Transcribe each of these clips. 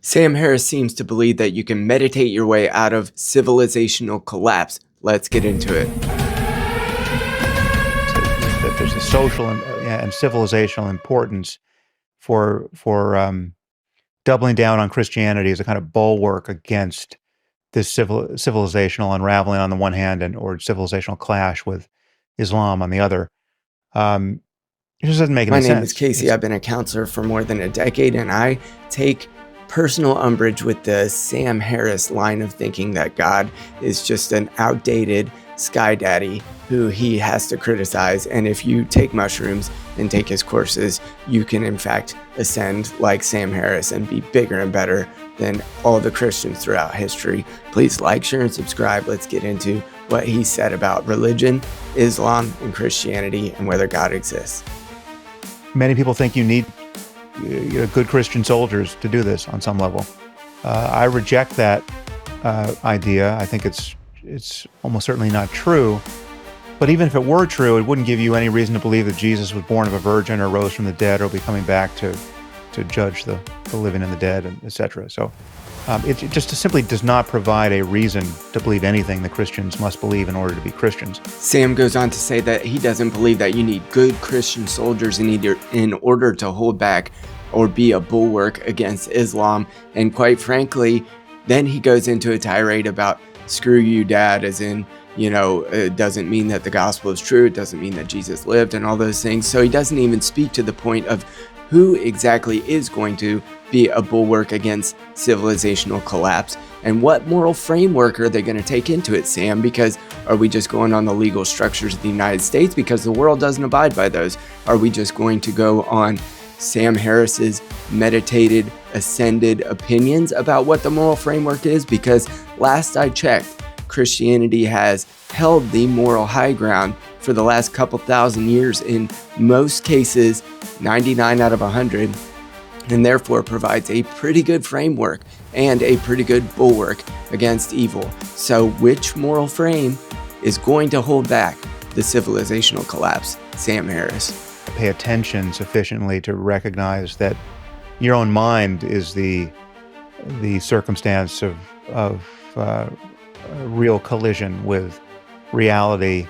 Sam Harris seems to believe that you can meditate your way out of civilizational collapse. Let's get into it. That there's a social and civilizational importance for doubling down on Christianity as a kind of bulwark against this civilizational unraveling on the one hand, or civilizational clash with Islam on the other. It just doesn't make any sense. My name is Casey. I've been a counselor for more than a decade, and I take personal umbrage with the Sam Harris line of thinking that God is just an outdated sky daddy who he has to criticize. And if you take mushrooms and take his courses, you can in fact ascend like Sam Harris and be bigger and better than all the Christians throughout history. Please like, share, and subscribe. Let's get into what he said about religion, Islam, and Christianity, and whether God exists. Many people think you need good Christian soldiers to do this on some level. I reject that idea. I think it's almost certainly not true. But even if it were true, it wouldn't give you any reason to believe that Jesus was born of a virgin or rose from the dead or will be coming back to judge the living and the dead, and etc. So it just simply does not provide a reason to believe anything that Christians must believe in order to be Christians. Sam goes on to say that he doesn't believe that you need good Christian soldiers in order to hold back or be a bulwark against Islam. And quite frankly, then he goes into a tirade about screw you, Dad, as in, it doesn't mean that the gospel is true. It doesn't mean that Jesus lived and all those things. So he doesn't even speak to the point of who exactly is going to be a bulwark against civilizational collapse, and what moral framework are they going to take into it, Sam? Because are we just going on the legal structures of the United States because the world doesn't abide by those? Are we just going to go on Sam Harris's meditated, ascended opinions about what the moral framework is? Because last I checked, Christianity has held the moral high ground for the last couple thousand years, in most cases 99 out of 100, and therefore provides a pretty good framework and a pretty good bulwark against evil. So which moral frame is going to hold back the civilizational collapse? Sam Harris. Pay attention sufficiently to recognize that your own mind is the circumstance of a real collision with reality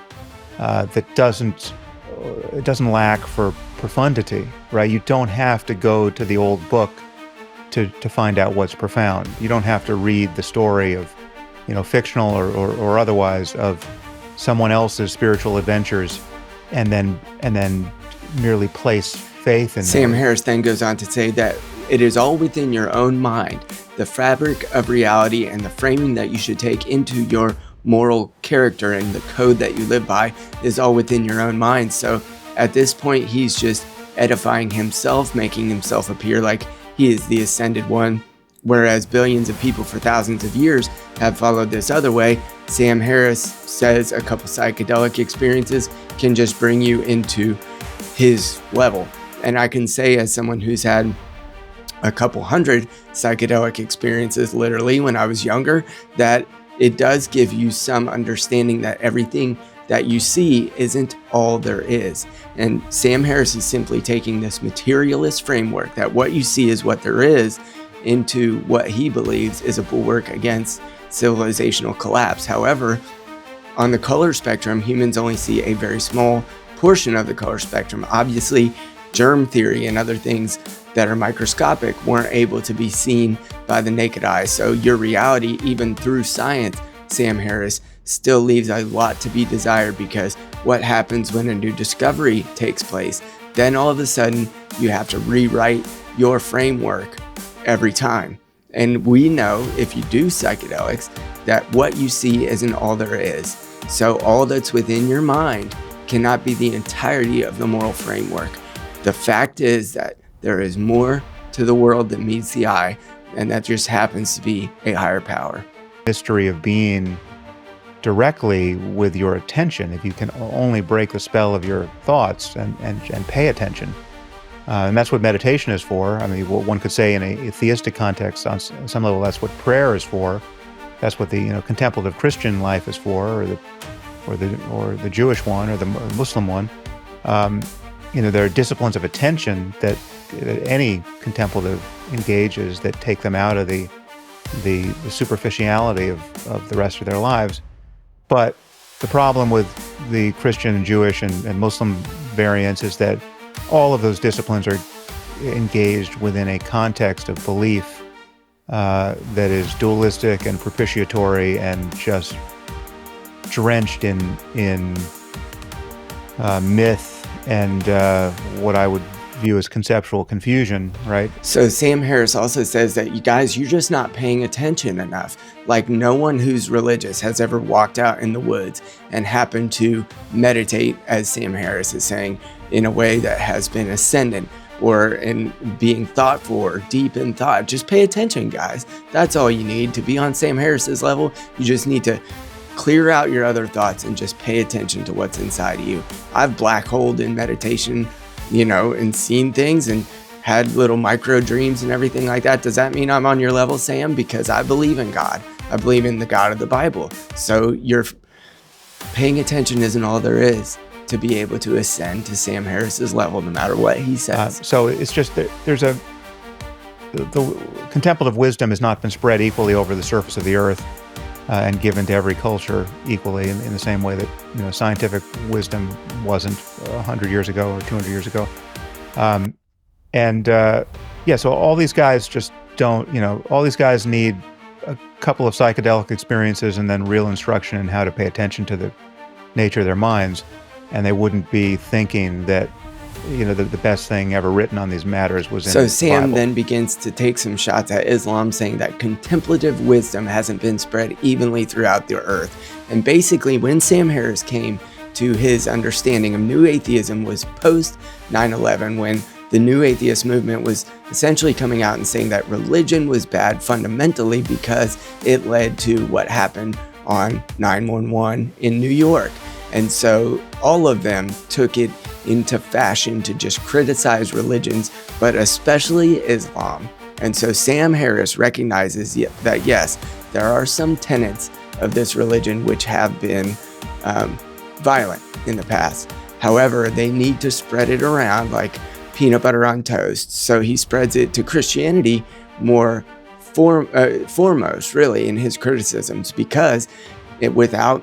that doesn't lack for profundity, right? You don't have to go to the old book to find out what's profound. You don't have to read the story of, fictional or otherwise, of someone else's spiritual adventures and then merely place faith in them. Sam Harris then goes on to say that it is all within your own mind. The fabric of reality and the framing that you should take into your moral character and the code that you live by is all within your own mind. So at this point, he's just edifying himself, making himself appear like he is the ascended one, whereas billions of people for thousands of years have followed this other way. Sam Harris says a couple psychedelic experiences can just bring you into his level. And I can say, as someone who's had a couple hundred psychedelic experiences literally when I was younger, that it does give you some understanding that everything that you see isn't all there is. And Sam Harris is simply taking this materialist framework that what you see is what there is into what he believes is a bulwark against civilizational collapse. However, on the color spectrum, humans only see a very small portion of the color spectrum. Obviously, germ theory and other things that are microscopic weren't able to be seen by the naked eye. So your reality, even through science, Sam Harris, still leaves a lot to be desired, because what happens when a new discovery takes place? Then all of a sudden, you have to rewrite your framework every time. And we know, if you do psychedelics, that what you see isn't all there is. So all that's within your mind cannot be the entirety of the moral framework. The fact is that there is more to the world than meets the eye, and that just happens to be a higher power. History of being directly with your attention, if you can only break the spell of your thoughts and pay attention. And that's what meditation is for. I mean, what one could say in a theistic context, on some level, that's what prayer is for. That's what the contemplative Christian life is for, or the Jewish one, or the Muslim one. There are disciplines of attention that any contemplative engages that take them out of the superficiality of the rest of their lives. But the problem with the Christian and Jewish and Muslim variants is that all of those disciplines are engaged within a context of belief that is dualistic and propitiatory and just drenched in myth and what I would view as conceptual confusion, right? So Sam Harris also says that you guys, you're just not paying attention enough. Like no one who's religious has ever walked out in the woods and happened to meditate, as Sam Harris is saying, in a way that has been ascendant or in being thoughtful or deep in thought. Just pay attention, guys. That's all you need to be on Sam Harris's level. You just need to clear out your other thoughts and just pay attention to what's inside of you. I've black holed in meditation, and seen things and had little micro dreams and everything like that. Does that mean I'm on your level, Sam? Because I believe in God. I believe in the God of the Bible. So you're paying attention isn't all there is to be able to ascend to Sam Harris's level, no matter what he says. So it's just that the contemplative wisdom has not been spread equally over the surface of the earth and given to every culture equally in the same way that scientific wisdom wasn't 100 years ago or 200 years ago. So all these guys just don't, all these guys need a couple of psychedelic experiences and then real instruction in how to pay attention to the nature of their minds. And they wouldn't be thinking that, the best thing ever written on these matters was in the Bible. So Sam then begins to take some shots at Islam, saying that contemplative wisdom hasn't been spread evenly throughout the earth. And basically, when Sam Harris came to his understanding of New Atheism was post 9/11, when the New Atheist movement was essentially coming out and saying that religion was bad fundamentally because it led to what happened on 9/11 in New York. And so all of them took it into fashion to just criticize religions, but especially Islam. And so Sam Harris recognizes that yes, there are some tenets of this religion which have been violent in the past. However, they need to spread it around like peanut butter on toast. So he spreads it to Christianity more foremost, really, in his criticisms, because without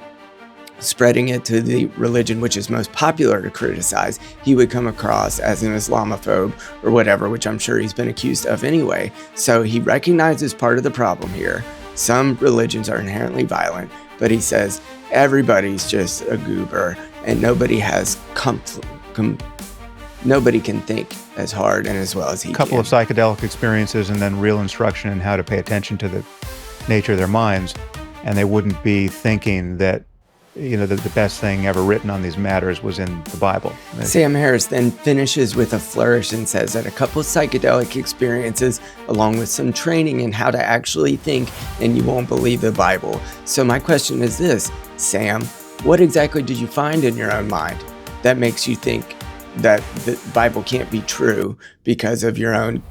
spreading it to the religion which is most popular to criticize, he would come across as an Islamophobe or whatever, which I'm sure he's been accused of anyway. So he recognizes part of the problem here. Some religions are inherently violent, but he says everybody's just a goober and nobody has nobody can think as hard and as well as he can. A couple of psychedelic experiences and then real instruction in how to pay attention to the nature of their minds, and they wouldn't be thinking that the best thing ever written on these matters was in the Bible. Sam Harris then finishes with a flourish and says that a couple of psychedelic experiences, along with some training in how to actually think, and you won't believe the Bible. So my question is this, Sam, what exactly did you find in your own mind that makes you think that the Bible can't be true because of your own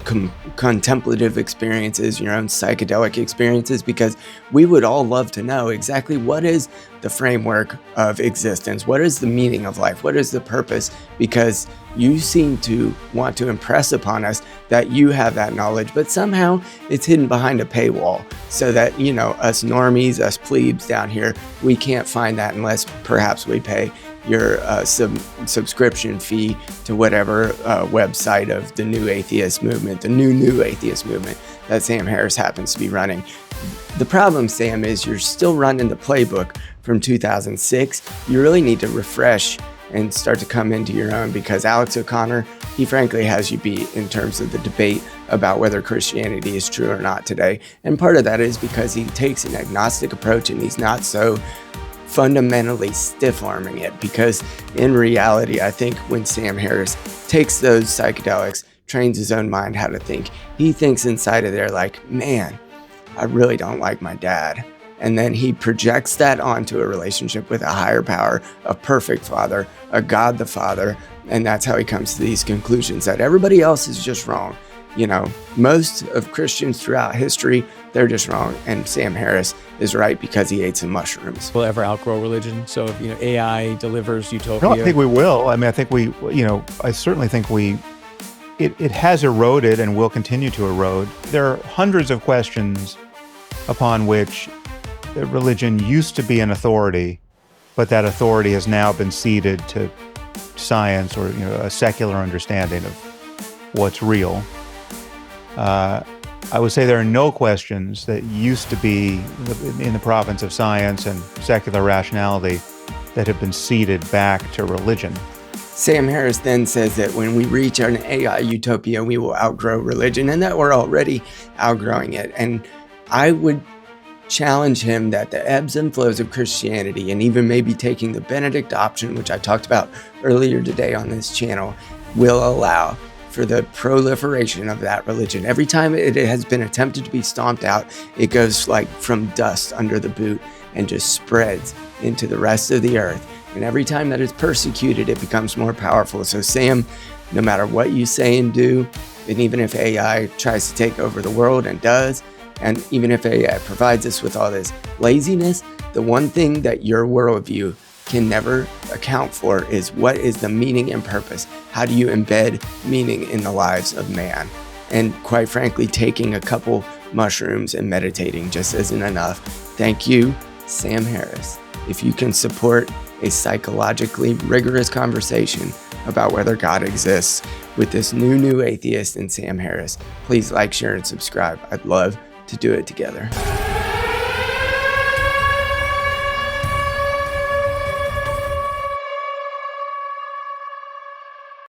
contemplative experiences, your own psychedelic experiences? Because we would all love to know exactly what is the framework of existence, what is the meaning of life, what is the purpose, because you seem to want to impress upon us that you have that knowledge, but somehow it's hidden behind a paywall so that, us normies, us plebes down here, we can't find that unless perhaps we pay your subscription fee to whatever website of the New Atheist movement, the new Atheist movement that Sam Harris happens to be running. The problem, Sam, is you're still running the playbook from 2006. You really need to refresh and start to come into your own, because Alex O'Connor, he frankly has you beat in terms of the debate about whether Christianity is true or not today. And part of that is because he takes an agnostic approach and he's not so fundamentally stiff-arming it, because in reality, I think when Sam Harris takes those psychedelics, trains his own mind how to think, he thinks inside of there like, man, I really don't like my dad. And then he projects that onto a relationship with a higher power, a perfect father, a God the Father, and that's how he comes to these conclusions that everybody else is just wrong. Most of Christians throughout history, they're just wrong. And Sam Harris is right because he ate some mushrooms. We'll ever outgrow religion. So if, AI delivers utopia. No, I think we will. I mean, I think I certainly think we it has eroded and will continue to erode. There are hundreds of questions upon which religion used to be an authority, but that authority has now been ceded to science or a secular understanding of what's real. I would say there are no questions that used to be in the province of science and secular rationality that have been ceded back to religion. Sam Harris then says that when we reach an AI utopia, we will outgrow religion, and that we're already outgrowing it. And I would challenge him that the ebbs and flows of Christianity, and even maybe taking the Benedict option, which I talked about earlier today on this channel, will allow for the proliferation of that religion. Every time it has been attempted to be stomped out, it goes like from dust under the boot and just spreads into the rest of the earth. And every time that it's persecuted, it becomes more powerful. So Sam, no matter what you say and do, and even if AI tries to take over the world and does, and even if AI provides us with all this laziness, the one thing that your worldview can never account for is what is the meaning and purpose? How do you embed meaning in the lives of man? And quite frankly, taking a couple mushrooms and meditating just isn't enough. Thank you, Sam Harris. If you can support a psychologically rigorous conversation about whether God exists with this new atheist in Sam Harris, please like, share, and subscribe. I'd love to do it together.